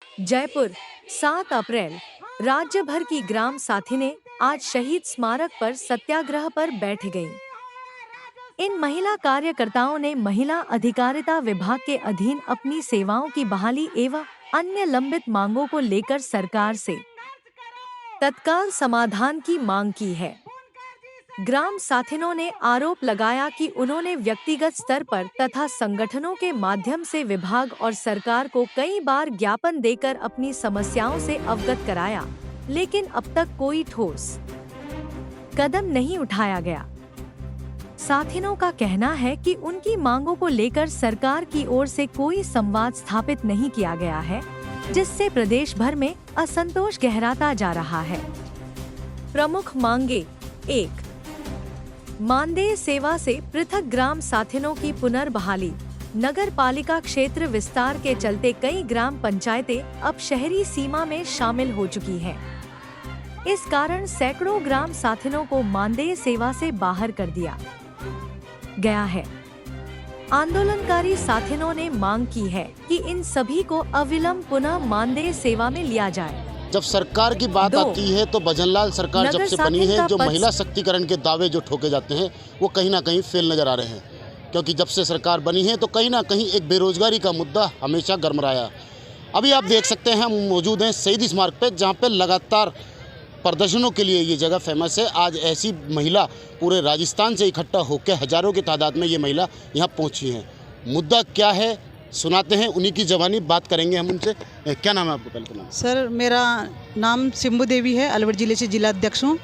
जयपुर 7 अप्रैल। राज्य भर की ग्राम साथिनें आज शहीद स्मारक पर सत्याग्रह पर बैठ गईं। इन महिला कार्यकर्ताओं ने महिला अधिकारिता विभाग के अधीन अपनी सेवाओं की बहाली एवं अन्य लंबित मांगों को लेकर सरकार से तत्काल समाधान की मांग की है। ग्राम साथिनों ने आरोप लगाया कि उन्होंने व्यक्तिगत स्तर पर तथा संगठनों के माध्यम से विभाग और सरकार को कई बार ज्ञापन देकर अपनी समस्याओं से अवगत कराया, लेकिन अब तक कोई ठोस कदम नहीं उठाया गया। साथिनों का कहना है कि उनकी मांगों को लेकर सरकार की ओर से कोई संवाद स्थापित नहीं किया गया है, जिससे प्रदेश भर में असंतोष गहराता जा रहा है। प्रमुख मांगे: 1. मानदेय सेवा से पृथक ग्राम साथिनों की पुनर्बहाली। नगर पालिका क्षेत्र विस्तार के चलते कई ग्राम पंचायतें अब शहरी सीमा में शामिल हो चुकी हैं। इस कारण सैकड़ों ग्राम साथिनों को मानदेय सेवा से बाहर कर दिया गया है। आंदोलनकारी साथिनों ने मांग की है कि इन सभी को अविलंब पुनः मानदेय सेवा में लिया जाए। जब सरकार की बात आती है तो भजनलाल सरकार जब से बनी है, जो महिला शक्तिकरण के दावे जो ठोके जाते हैं वो कहीं ना कहीं फेल नजर आ रहे हैं, क्योंकि जब से सरकार बनी है तो कहीं ना कहीं एक बेरोजगारी का मुद्दा हमेशा गरमराया। अभी आप देख सकते हैं, हम मौजूद हैं शहीद स्मारक पे, जहाँ पे लगातार प्रदर्शनों के लिए ये जगह फेमस है। आज ऐसी महिला पूरे राजस्थान से इकट्ठा होकर हजारों की तादाद में ये महिला यहाँ पहुँची हैं। मुद्दा क्या है सुनाते हैं, उन्हीं की जवानी बात करेंगे हम उनसे। क्या नाम है आपका? पहले का नाम। सर, मेरा नाम सिम्बू देवी है, अलवर जिले से जिला अध्यक्ष हूँ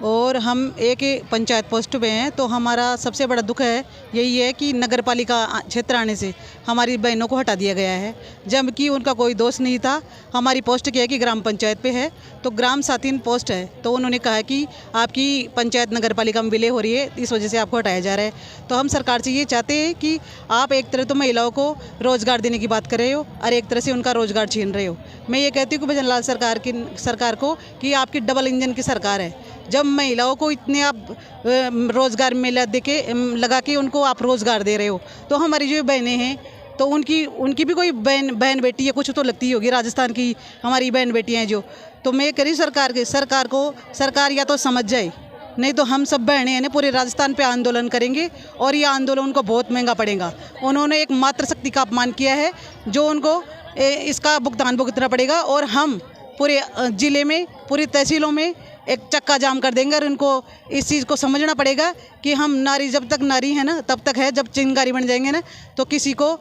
और हम एक पंचायत पोस्ट पे हैं। तो हमारा सबसे बड़ा दुख है यही है कि नगर पालिका क्षेत्र आने से हमारी बहनों को हटा दिया गया है, जबकि उनका कोई दोष नहीं था। हमारी पोस्ट क्या है कि ग्राम पंचायत पे है, तो ग्राम साथीन पोस्ट है, तो उन्होंने कहा कि आपकी पंचायत नगर पालिका में विलय हो रही है, इस वजह से आपको हटाया जा रहा है। तो हम सरकार से ये चाहते हैं कि आप एक तरह तो महिलाओं को रोज़गार देने की बात कर रहे हो और एक तरह से उनका रोज़गार छीन रहे हो। मैं ये कहती हूँ कि भजनलाल सरकार को कि आपकी डबल इंजन की सरकार है। जब महिलाओं को इतने आप रोज़गार मेला देके लगा के उनको आप रोज़गार दे रहे हो, तो हमारी जो बहनें हैं तो उनकी भी कोई बहन बेटी है, कुछ तो लगती होगी। राजस्थान की हमारी बहन बेटियाँ हैं जो, तो मैं कह रही सरकार या तो समझ जाए, नहीं तो हम सब बहनें हैं ना पूरे राजस्थान पे आंदोलन करेंगे और ये आंदोलन उनको बहुत महंगा पड़ेगा। उन्होंने एक मातृशक्ति का अपमान किया है, जो उनको इसका भुगतान भुगतना पड़ेगा और हम पूरे ज़िले में पूरी तहसीलों में एक चक्का जाम कर देंगे। और उनको इस चीज़ को समझना पड़ेगा कि हम नारी जब तक नारी है ना तब तक है, जब चिंगारी बन जाएंगे ना तो किसी को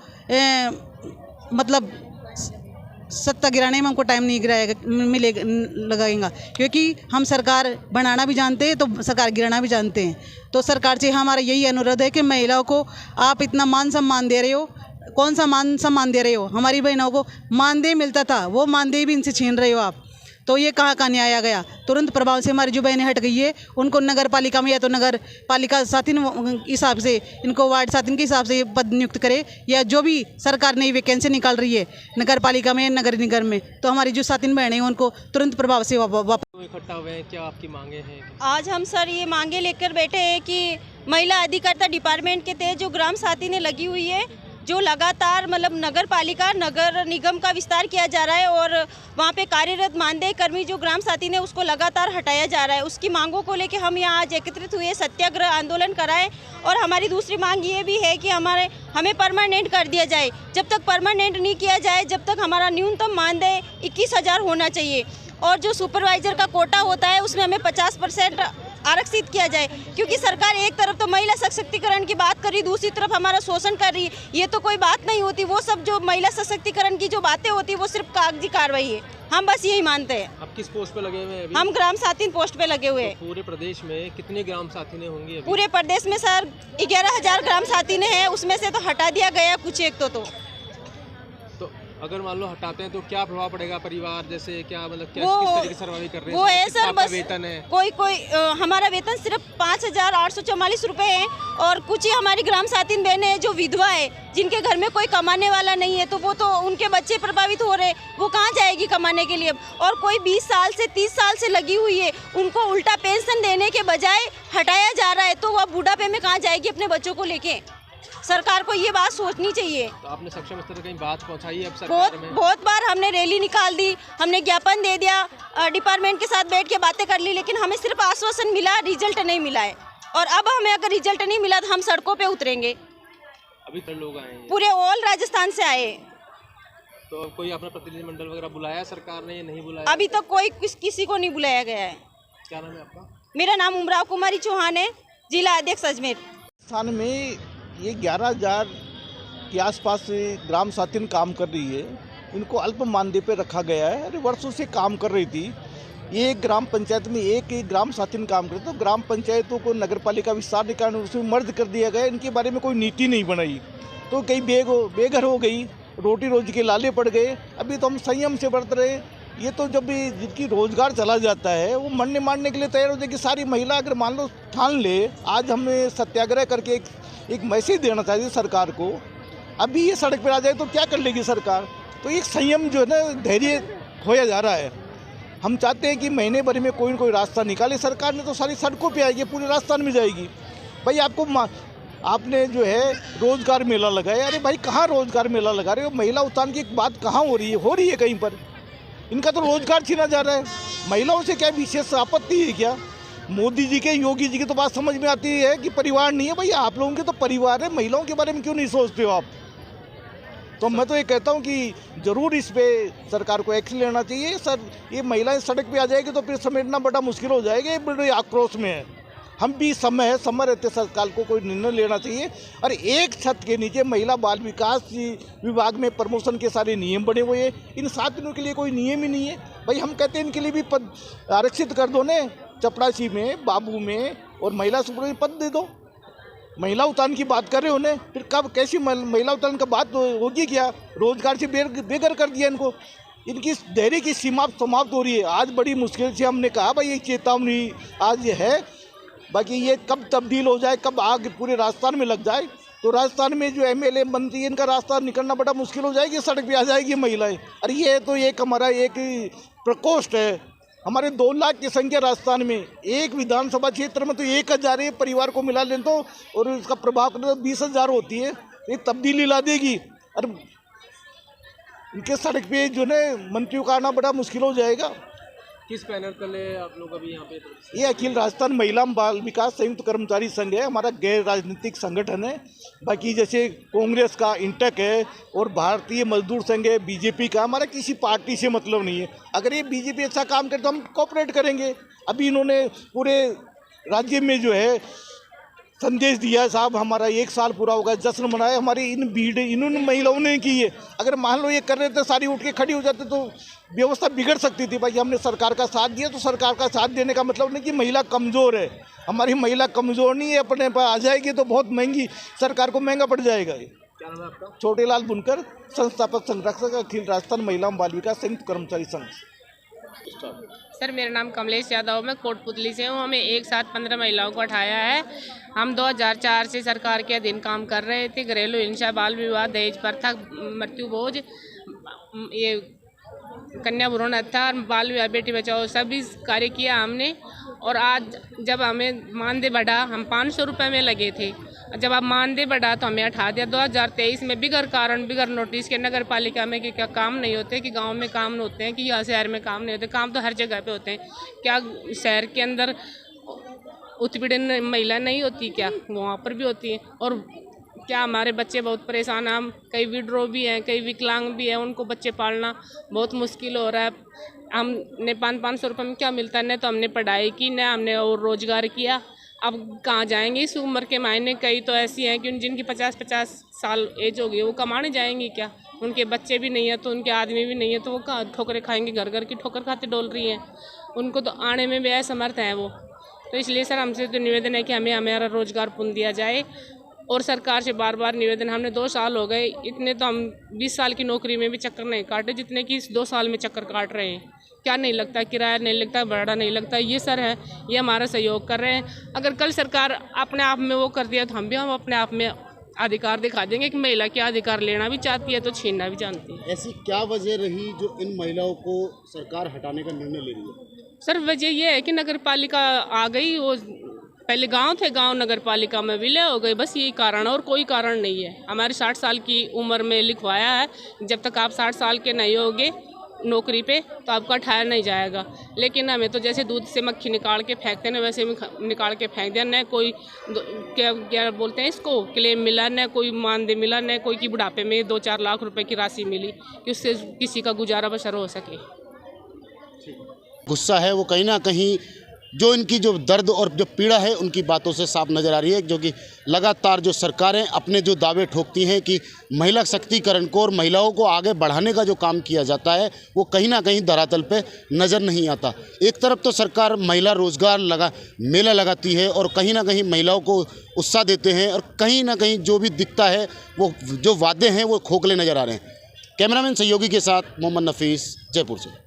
मतलब सत्ता गिराने में हमको टाइम नहीं लगाएगा, क्योंकि हम सरकार बनाना भी जानते हैं तो सरकार गिराना भी जानते हैं। तो सरकार से हमारा यही अनुरोध है कि महिलाओं को आप इतना मान सम्मान दे रहे हो, कौन सा मान सम्मान दे रहे हो? हमारी बहनों को मानदेय मिलता था, वो मानदेय भी इनसे छीन रहे हो आप, तो ये कहाँ का न्याय आ गया? तुरंत प्रभाव से हमारी जो बहनें हट गई है उनको नगर पालिका में या तो नगर पालिका साथिन हिसाब से, इनको वार्ड साथिन के हिसाब से पद नियुक्त करे, या जो भी सरकार नई वैकेंसी निकाल रही है नगर पालिका में नगर निगम में, तो हमारी जो साथिन बहनें हैं उनको तुरंत प्रभाव से वापस। इकट्ठा हुए हैं, क्या आपकी मांगे हैं? आज हम सर ये मांगे लेकर बैठे हैं कि महिला अधिकारिता डिपार्टमेंट के तहत जो ग्राम साथिनें लगी हुई है, जो लगातार मतलब नगर पालिका नगर निगम का विस्तार किया जा रहा है और वहाँ पे कार्यरत मानदेय कर्मी जो ग्राम साथी ने उसको लगातार हटाया जा रहा है, उसकी मांगों को लेके हम यहाँ आज एकत्रित हुए, सत्याग्रह आंदोलन कराए। और हमारी दूसरी मांग ये भी है कि हमें परमानेंट कर दिया जाए। जब तक परमानेंट नहीं किया जाए, जब तक हमारा न्यूनतम मानदेय 21,000 होना चाहिए और जो सुपरवाइजर का कोटा होता है उसमें हमें 50% आरक्षित किया जाए, क्योंकि सरकार एक तरफ तो महिला सशक्तिकरण की बात कर रही, दूसरी तरफ हमारा शोषण कर रही है। ये तो कोई बात नहीं होती। वो सब जो महिला सशक्तिकरण की जो बातें होती है वो सिर्फ कागजी कार्रवाई है। हम बस यही मानते हैं। आप किस पोस्ट पे लगे हुए हैं अभी? हम ग्राम साथी पोस्ट पे लगे हुए हैं। तो पूरे प्रदेश में कितने ग्राम साथी ने होंगे अभी? पूरे प्रदेश में सर 11,000 ग्राम साथी ने है, उसमें से तो हटा दिया गया कुछ एक तो अगर मान लो हटाते हैं तो क्या प्रभाव पड़ेगा परिवार, जैसे क्या मतलब क्या वो, किस तरीके से सर्वाइव कर रहे हैं? वो है सर, बस वेतन है कोई हमारा वेतन सिर्फ 5,844 रुपए है और कुछ ही हमारी ग्राम साथी बहनें हैं जो विधवा है, जिनके घर में कोई कमाने वाला नहीं है, तो वो तो उनके बच्चे प्रभावित हो रहे, वो कहाँ जाएगी कमाने के लिए? और कोई 20 साल से 30 साल से लगी हुई है, उनको उल्टा पेंशन देने के बजाय हटाया जा रहा है, तो वह बुढ़ापे में कहाँ जाएगी अपने बच्चों को लेके? सरकार को ये बात सोचनी चाहिए। तो आपने सक्षम स्तर तक कहीं बात पहुंचाई है अब सरकार में? बहुत बार हमने रैली निकाल दी, हमने ज्ञापन दे दिया, डिपार्टमेंट के साथ बैठ के बातें कर ली, लेकिन हमें सिर्फ आश्वासन मिला, रिजल्ट नहीं मिला है। और अब हमें अगर रिजल्ट नहीं मिला तो हम सड़कों पे उतरेंगे। अभी तक लोग आए हैं? पूरे ऑल राजस्थान से आए। तो कोई अपना प्रतिनिधिमंडल वगैरह बुलाया सरकार ने या नहीं बुलाया? अभी तक कोई किसी को नहीं बुलाया गया है। क्या नाम है आपका? मेरा नाम उमराव कुमारी चौहान है, जिला अध्यक्ष अजमेर। राजस्थान में ये 11,000 के आसपास ग्राम साथिन काम कर रही है। इनको अल्प मानदेय पे रखा गया है। अरे वर्षों से काम कर रही थी। ये ग्राम पंचायत में एक ग्राम साथिन काम करते, तो ग्राम पंचायतों को नगर पालिका विस्तार के कारण उसमें मर्ज कर दिया गया। इनके बारे में कोई नीति नहीं बनाई, तो कई बेघर हो गई, रोटी रोजी के लाले पड़ गए। अभी तो हम संयम से बरत रहे। ये तो जब भी जिनकी रोजगार चला जाता है वो मरने मारने के लिए तैयार हो जाएगी। सारी महिला अगर मान लो ठान ले, आज हमें सत्याग्रह करके एक मैसेज देना चाहिए सरकार को। अभी ये सड़क पर आ जाए तो क्या कर लेगी सरकार? तो एक संयम जो है ना, धैर्य खोया जा रहा है। हम चाहते हैं कि महीने भर में कोई न कोई रास्ता निकाले। सरकार ने तो सारी सड़कों पे आएगी, पूरे राजस्थान में जाएगी। भाई आपने जो है रोजगार मेला लगाया, अरे भाई कहाँ रोजगार मेला लगा रहे हो? महिला उत्थान की बात कहाँ हो रही है? हो रही है कहीं पर? इनका तो रोजगार छीना जा रहा है। महिलाओं से क्या विशेष आपत्ति है क्या? मोदी जी के, योगी जी की तो बात समझ में आती है कि परिवार नहीं है। भाई आप लोगों के तो परिवार है, महिलाओं के बारे में क्यों नहीं सोचते हो आप? तो मैं तो ये कहता हूँ कि ज़रूर इस पे सरकार को एक्शन लेना चाहिए। सर, ये महिलाएं सड़क पे आ जाएगी तो फिर समेटना बड़ा मुश्किल हो जाएगा। ये बड़े आक्रोश में है। हम भी समय रहते सरकार को कोई निर्णय लेना चाहिए। और एक छत के नीचे महिला बाल विकास विभाग में प्रमोशन के सारे नियम बने हुए हैं। इन साथियों के लिए कोई नियम ही नहीं है। भाई हम कहते हैं इनके लिए भी पद आरक्षित कर दो ने, चपरासी में, बाबू में, और महिला सुपर पद दे दो। महिला उत्थान की बात कर रहे हो ने, फिर कब कैसी महिला उत्थान का बात होगी क्या? रोजगार से बेघर कर दिया इनको। इनकी धैर्य की सीमा समाप्त हो रही है। आज बड़ी मुश्किल से हमने कहा भाई ये चेतावनी आज ये है, बाकी ये कब तब्दील हो जाए, कब आग पूरे राजस्थान में लग जाए तो राजस्थान में जो एमएलए मंत्री इनका रास्ता निकलना बड़ा मुश्किल हो जाएगी। सड़क पे आ जाएगी महिलाएं। अरे ये तो एक हमारा एक प्रकोष्ठ है। हमारे 2 लाख की संख्या राजस्थान में, एक विधानसभा क्षेत्र में तो 1,000 परिवार को मिला लें तो, और इसका प्रभाव 20,000 होती है। ये तब्दीली ला देगी। और इनके सड़क पे जो है मंत्रियों का आना बड़ा मुश्किल हो जाएगा। किस पैनल तले आप लोग अभी यहाँ पे? ये अखिल राजस्थान महिला बाल विकास संयुक्त कर्मचारी संघ है। हमारा गैर राजनीतिक संगठन है। बाकी जैसे कांग्रेस का इंटक है और भारतीय मजदूर संघ है, बीजेपी का। हमारा किसी पार्टी से मतलब नहीं है। अगर ये बीजेपी अच्छा काम करे तो हम कोऑपरेट करेंगे। अभी इन्होंने पूरे राज्य में जो है संदेश दिया, साहब हमारा 1 साल पूरा होगा, जश्न मनाया। हमारी इन भीड़ इन्होंने महिलाओं ने की है। अगर मान लो ये कर रहे थे, सारी उठ के खड़ी हो जाते तो व्यवस्था बिगड़ सकती थी। भाई हमने सरकार का साथ दिया, तो सरकार का साथ देने का मतलब नहीं कि महिला कमज़ोर है। हमारी महिला कमज़ोर नहीं है। अपने पर आ जाएगी तो बहुत महंगी, सरकार को महंगा पड़ जाएगा। क्या नाम है आपका? छोटेलाल बुनकर, संस्थापक संरक्षक, अखिल राजस्थान महिला बाल विकास संयुक्त कर्मचारी संघ। सर, मेरा नाम कमलेश यादव, मैं कोटपुतली से हूँ। हमें एक साथ 15 महिलाओं को उठाया है। हम 2004 से सरकार के अधीन काम कर रहे थे। घरेलू हिंसा, बाल विवाह, दहेज प्रथा, मृत्यु भोज, ये कन्या भ्रूण हत्या, बाल विवाह, बेटी बचाओ, सभी कार्य किया हमने। और आज जब हमें मानदेय बढ़ा, हम 500 रुपये में लगे थे। जब अब मानदेय बढ़ा तो हमें हटा दिया 2023 में, बिगर कारण, बिगर नोटिस के। नगर पालिका में कि क्या काम नहीं होते, कि गांव में काम होते हैं, कि यहाँ शहर में काम नहीं होते? काम तो हर जगह पे होते हैं। क्या शहर के अंदर उत्पीड़न महिला नहीं होती क्या? वहाँ पर भी होती है। और क्या हमारे बच्चे बहुत परेशान हैं। हम कई विड्रो भी हैं, कई विकलांग भी हैं। उनको बच्चे पालना बहुत मुश्किल हो रहा है। हमने 500 रुपये में क्या मिलता है? न तो हमने पढ़ाई की, न हमने और रोजगार किया। अब कहाँ जाएंगे इस उम्र के मायने? कई तो ऐसी हैं कि जिनकी 50-50 साल एज हो गई, वो कमाने जाएंगी क्या? उनके बच्चे भी नहीं है, तो उनके आदमी भी नहीं है, तो वो कहाँ ठोकरें खाएंगे? घर घर की ठोकर खाते डोल रही हैं। उनको तो आने में भी असमर्थ हैं वो। तो इसलिए सर हमसे तो निवेदन है कि हमें हमारा रोजगार पुनः दिया जाए। और सरकार से बार बार निवेदन, हमने 2 साल हो गए, इतने तो हम 20 साल की नौकरी में भी चक्कर नहीं काटे जितने कि इस 2 साल में चक्कर काट रहे हैं। क्या नहीं लगता? किराया नहीं लगता, भाड़ा नहीं लगता। ये सर है, ये हमारा सहयोग कर रहे हैं। अगर कल सरकार अपने आप में वो कर दिया तो हम अपने आप में अधिकार दिखा देंगे कि महिला क्या अधिकार लेना भी चाहती है तो छीनना भी जानती है। ऐसी क्या वजह रही जो इन महिलाओं को सरकार हटाने का निर्णय ले रही है? सर वजह ये है कि नगर पालिका आ गई, वो पहले गांव थे, गांव नगर पालिका में विलय हो गए, बस यही कारण, और कोई कारण नहीं है। हमारे 60 साल की उम्र में लिखवाया है, जब तक आप 60 साल के नहीं होगे नौकरी पे तो आपका उठाया नहीं जाएगा। लेकिन हमें तो जैसे दूध से मक्खी निकाल के फेंकते ना, वैसे निकाल के फेंक दिया। न कोई क्या क्या बोलते हैं इसको, क्लेम मिला, न कोई मानदेय मिला, न कोई की बुढ़ापे में 2-4 लाख रुपए की राशि मिली कि उससे किसी का गुजारा बसर हो सके। गुस्सा है वो कहीं ना कहीं जो इनकी जो दर्द और जो पीड़ा है उनकी बातों से साफ नज़र आ रही है, जो कि लगातार जो सरकारें अपने जो दावे ठोकती हैं कि महिला शक्तिकरण को और महिलाओं को आगे बढ़ाने का जो काम किया जाता है वो कहीं ना कहीं धरातल पे नज़र नहीं आता। एक तरफ तो सरकार महिला रोजगार मेला लगाती है और कहीं ना कहीं महिलाओं को उत्साह देते हैं, और कहीं ना कहीं जो भी दिखता है वो जो वादे हैं वो खोखले नज़र आ रहे हैं। कैमरामैन सहयोगी के साथ मोहम्मद नफीस, जयपुर से।